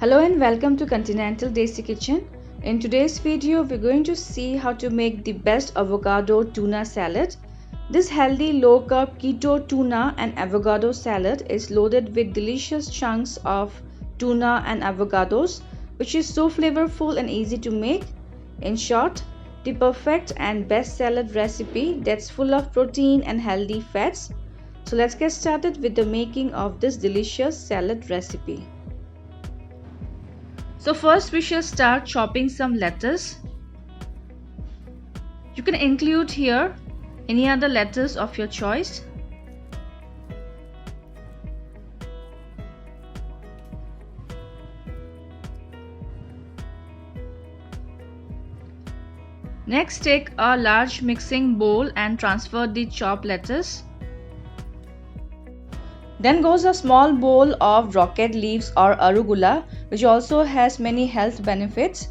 Hello and welcome to Continental Desi Kitchen. In today's video, we're going to see how to make the best avocado tuna salad. This healthy low-carb keto tuna and avocado salad is loaded with delicious chunks of tuna and avocados, which is so flavorful and easy to make. In short, the perfect and best salad recipe that's full of protein and healthy fats. So let's get started with the making of this delicious salad recipe. So first we shall start chopping some lettuce. You can include here any other lettuce of your choice. Next, take a large mixing bowl and transfer the chopped lettuce. Then goes a small bowl of rocket leaves or arugula, which also has many health benefits.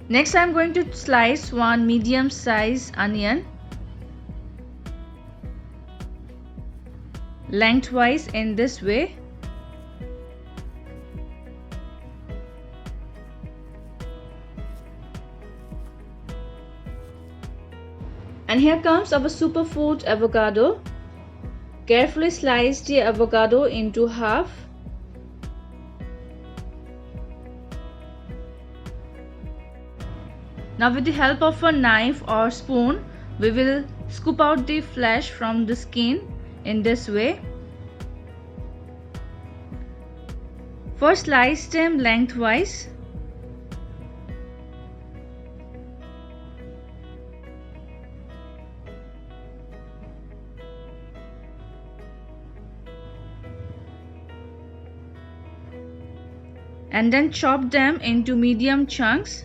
Next, I am going to slice one medium-sized onion lengthwise in this way. And here comes our superfood avocado. Carefully slice the avocado into half. Now with the help of a knife or spoon, we will scoop out the flesh from the skin in this way. First slice them lengthwise. And then chop them into medium chunks.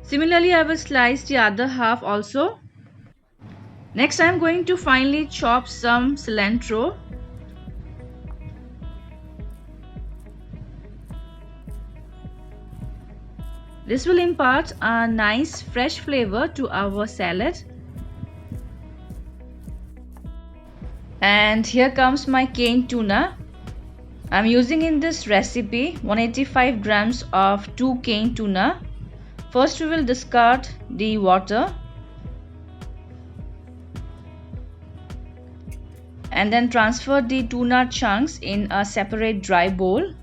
Similarly, I will slice the other half also. Next, I am going to finely chop some cilantro. This will impart a nice fresh flavor to our salad. And here comes my canned tuna. I'm using in this recipe 185 grams of 2 canned tuna. First we will discard the water and then transfer the tuna chunks in a separate dry bowl.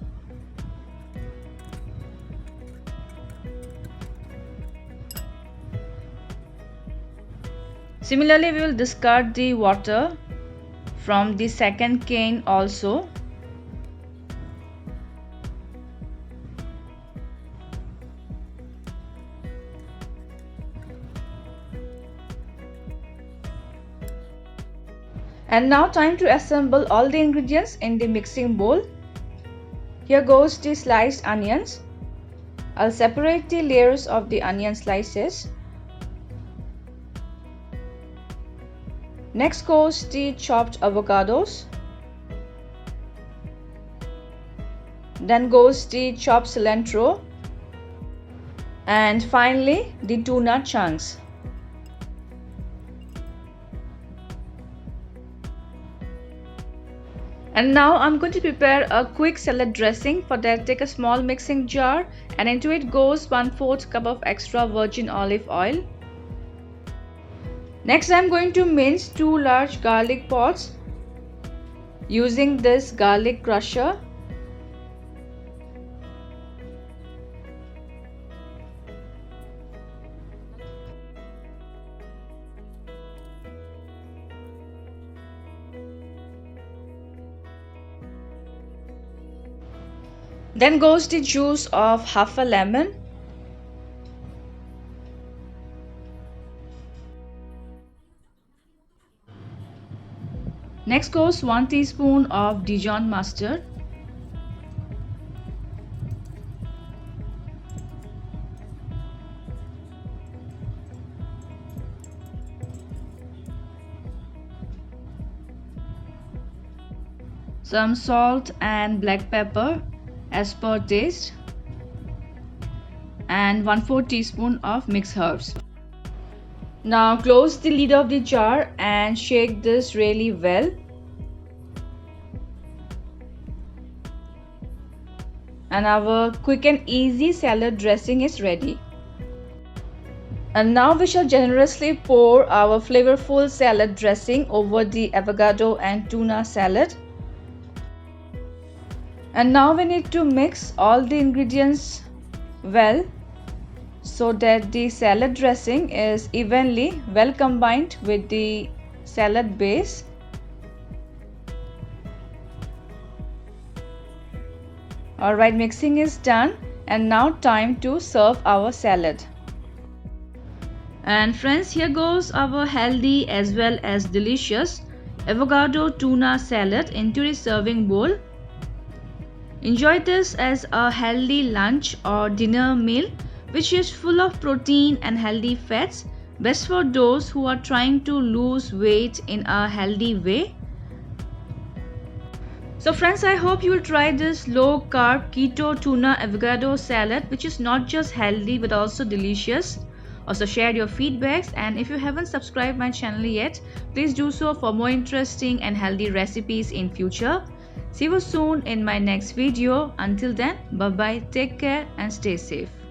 Similarly, we will discard the water from the second can also. And now time to assemble all the ingredients in the mixing bowl. Here goes the sliced onions. I'll separate the layers of the onion slices. Next goes the chopped avocados. Then goes the chopped cilantro. And finally the tuna chunks. And now I'm going to prepare a quick salad dressing. For that, take a small mixing jar and into it goes 1/4 cup of extra virgin olive oil. Next, I'm going to mince 2 large garlic pods using this garlic crusher. Then goes the juice of half a lemon. Next goes 1 teaspoon of Dijon mustard. Some salt and black pepper as per taste. and 1/4 teaspoon of mixed herbs. Now close the lid of the jar and shake this really well. And our quick and easy salad dressing is ready. And now we shall generously pour our flavorful salad dressing over the avocado and tuna salad. And now we need to mix all the ingredients well so that the salad dressing is evenly well combined with the salad base. Alright, mixing is done and now time to serve our salad. And friends, here goes our healthy as well as delicious avocado tuna salad into the serving bowl. Enjoy this as a healthy lunch or dinner meal which is full of protein and healthy fats, best for those who are trying to lose weight in a healthy way. So friends, I hope you will try this low carb keto tuna avocado salad, which is not just healthy but also delicious. Also share your feedbacks, and if you haven't subscribed my channel yet, please do so for more interesting and healthy recipes in future. See you soon in my next video. Until then, bye bye, take care and stay safe.